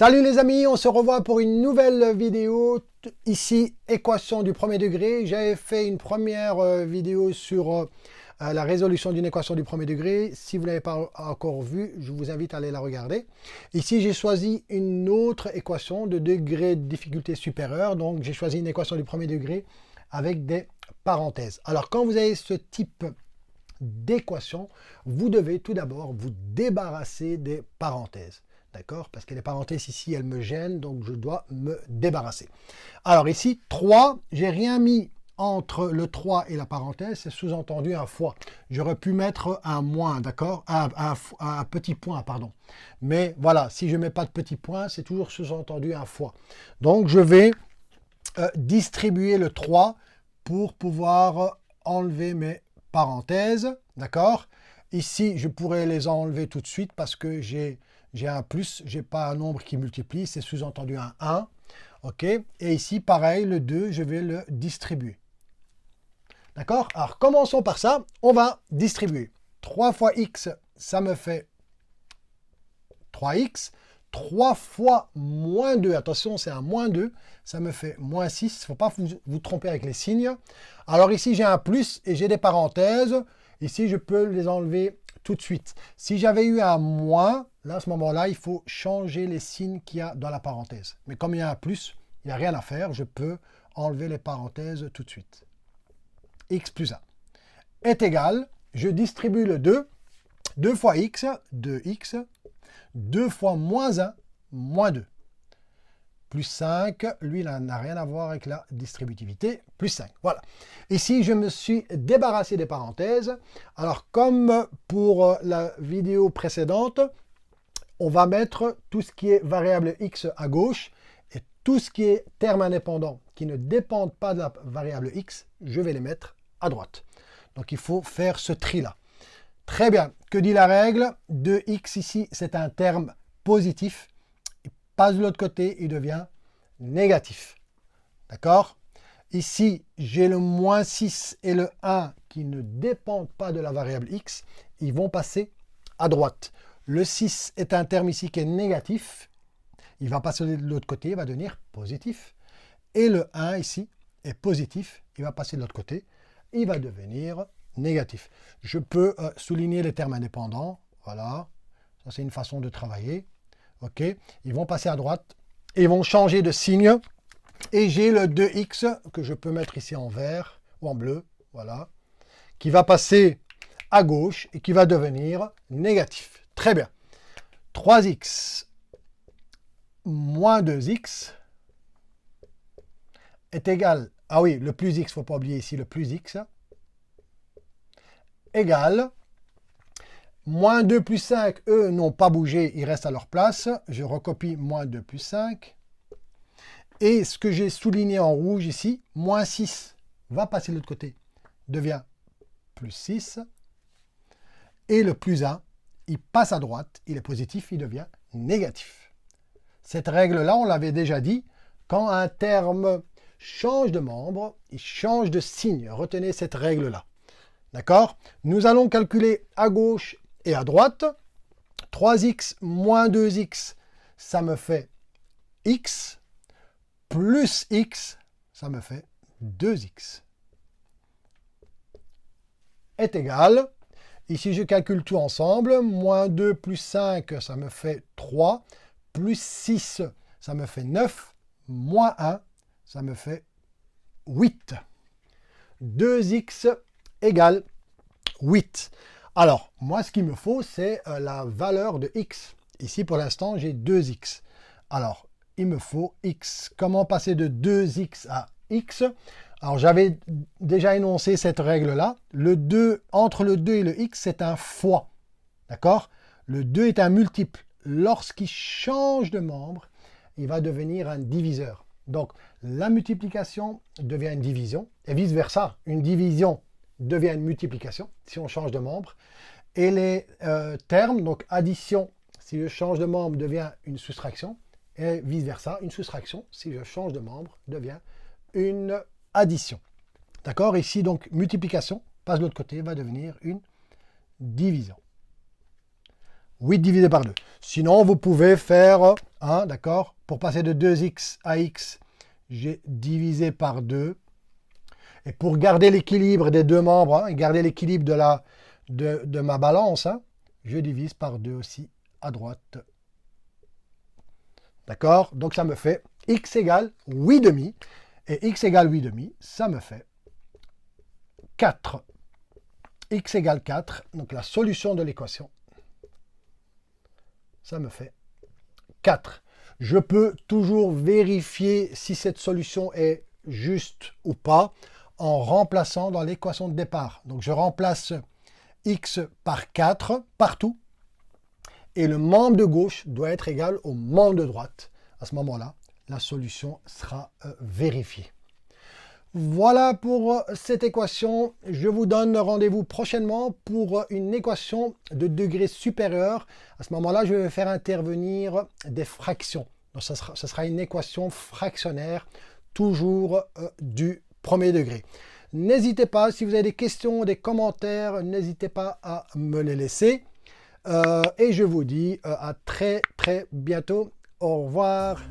Salut les amis, on se revoit pour une nouvelle vidéo. Ici, équation du premier degré. J'avais fait une première vidéo sur la résolution d'une équation du premier degré. Si vous ne l'avez pas encore vue, je vous invite à aller la regarder. Ici, j'ai choisi une autre équation de degré de difficulté supérieure. Donc, j'ai choisi une équation du premier degré avec des parenthèses. Alors, quand vous avez ce type d'équation, vous devez tout d'abord vous débarrasser des parenthèses. D'accord? Parce que les parenthèses ici, elles me gênent, donc je dois me débarrasser. Alors ici, 3, j'ai rien mis entre le 3 et la parenthèse, c'est sous-entendu un fois. J'aurais pu mettre un moins, d'accord? Un petit point, pardon. Mais voilà, si je ne mets pas de petit point, c'est toujours sous-entendu un fois. Donc je vais distribuer le 3 pour pouvoir enlever mes parenthèses, d'accord? Ici, je pourrais les enlever tout de suite parce que j'ai un plus, je n'ai pas un nombre qui multiplie, c'est sous-entendu un 1. OK? Et ici, pareil, le 2, je vais le distribuer. D'accord? Alors, commençons par ça. On va distribuer. 3 fois x, ça me fait 3x. 3 fois moins 2, attention, c'est un moins 2, ça me fait moins 6. Il ne faut pas vous tromper avec les signes. Alors ici, j'ai un plus et j'ai des parenthèses. Ici, je peux les enlever tout de suite. Si j'avais eu un moins, là, à ce moment-là, il faut changer les signes qu'il y a dans la parenthèse. Mais comme il y a un plus, il n'y a rien à faire. Je peux enlever les parenthèses tout de suite. X plus 1 est égal, je distribue le 2. 2 fois x, 2x. 2 fois moins 1, moins 2. Plus 5, lui, il n'a rien à voir avec la distributivité. Plus 5, voilà. Ici, je me suis débarrassé des parenthèses. Alors, comme pour la vidéo précédente, on va mettre tout ce qui est variable x à gauche et tout ce qui est terme indépendant qui ne dépendent pas de la variable x, je vais les mettre à droite. Donc, il faut faire ce tri-là. Très bien. Que dit la règle? 2x ici, c'est un terme positif. Il passe de l'autre côté, il devient négatif. D'accord? Ici, j'ai le moins 6 et le 1 qui ne dépendent pas de la variable x. Ils vont passer à droite. Le 6 est un terme ici qui est négatif. Il va passer de l'autre côté, il va devenir positif. Et le 1 ici est positif. Il va passer de l'autre côté. Il va devenir négatif. Je peux souligner les termes indépendants. Voilà. Ça, c'est une façon de travailler. OK. Ils vont passer à droite. Et ils vont changer de signe. Et j'ai le 2x que je peux mettre ici en vert ou en bleu. Voilà. Qui va passer à gauche et qui va devenir négatif. Très bien. 3x moins 2x est égal. Ah oui, le plus x, il ne faut pas oublier ici le plus x. Égale, moins 2 plus 5, eux n'ont pas bougé, ils restent à leur place. Je recopie moins 2 plus 5. Et ce que j'ai souligné en rouge ici, moins 6 va passer de l'autre côté, devient plus 6. Et le plus 1, il passe à droite, il est positif, il devient négatif. Cette règle-là, on l'avait déjà dit, quand un terme change de membre, il change de signe. Retenez cette règle-là. D'accord? Nous allons calculer à gauche et à droite. 3x moins 2x, ça me fait x. Plus x, ça me fait 2x. Est égal. Ici, je calcule tout ensemble. Moins 2 plus 5, ça me fait 3. Plus 6, ça me fait 9. Moins 1, ça me fait 8. 2x égale 8. Alors, moi, ce qu'il me faut, c'est la valeur de x. Ici, pour l'instant, j'ai 2x. Alors, il me faut x. Comment passer de 2x à x? Alors, j'avais déjà énoncé cette règle-là. Le 2, entre le 2 et le x, c'est un fois. D'accord? Le 2 est un multiple. Lorsqu'il change de membre, il va devenir un diviseur. Donc, la multiplication devient une division, et vice-versa. Une division devient une multiplication, si on change de membre. Et les termes, donc addition, si je change de membre, devient une soustraction. Et vice-versa, une soustraction, si je change de membre, devient une addition. D'accord? Ici, donc, multiplication, passe de l'autre côté, va devenir une division. 8 divisé par 2. Sinon, vous pouvez faire, hein, d'accord, pour passer de 2x à x, j'ai divisé par 2. Et pour garder l'équilibre des deux membres, hein, et garder l'équilibre de ma balance, hein, je divise par 2 aussi à droite. D'accord? Donc ça me fait x égale 8 demi. Et x égale 8 demi, ça me fait 4. X égale 4. Donc la solution de l'équation, ça me fait 4. Je peux toujours vérifier si cette solution est juste ou pas en remplaçant dans l'équation de départ. Donc je remplace x par 4 partout. Et le membre de gauche doit être égal au membre de droite. À ce moment-là, la solution sera vérifiée. Voilà pour cette équation. Je vous donne rendez-vous prochainement pour une équation de degré supérieur. À ce moment-là, je vais faire intervenir des fractions. Donc, ce sera une équation fractionnaire, toujours du premier degré. N'hésitez pas, si vous avez des questions, des commentaires, n'hésitez pas à me les laisser. Et je vous dis à très bientôt. Au revoir.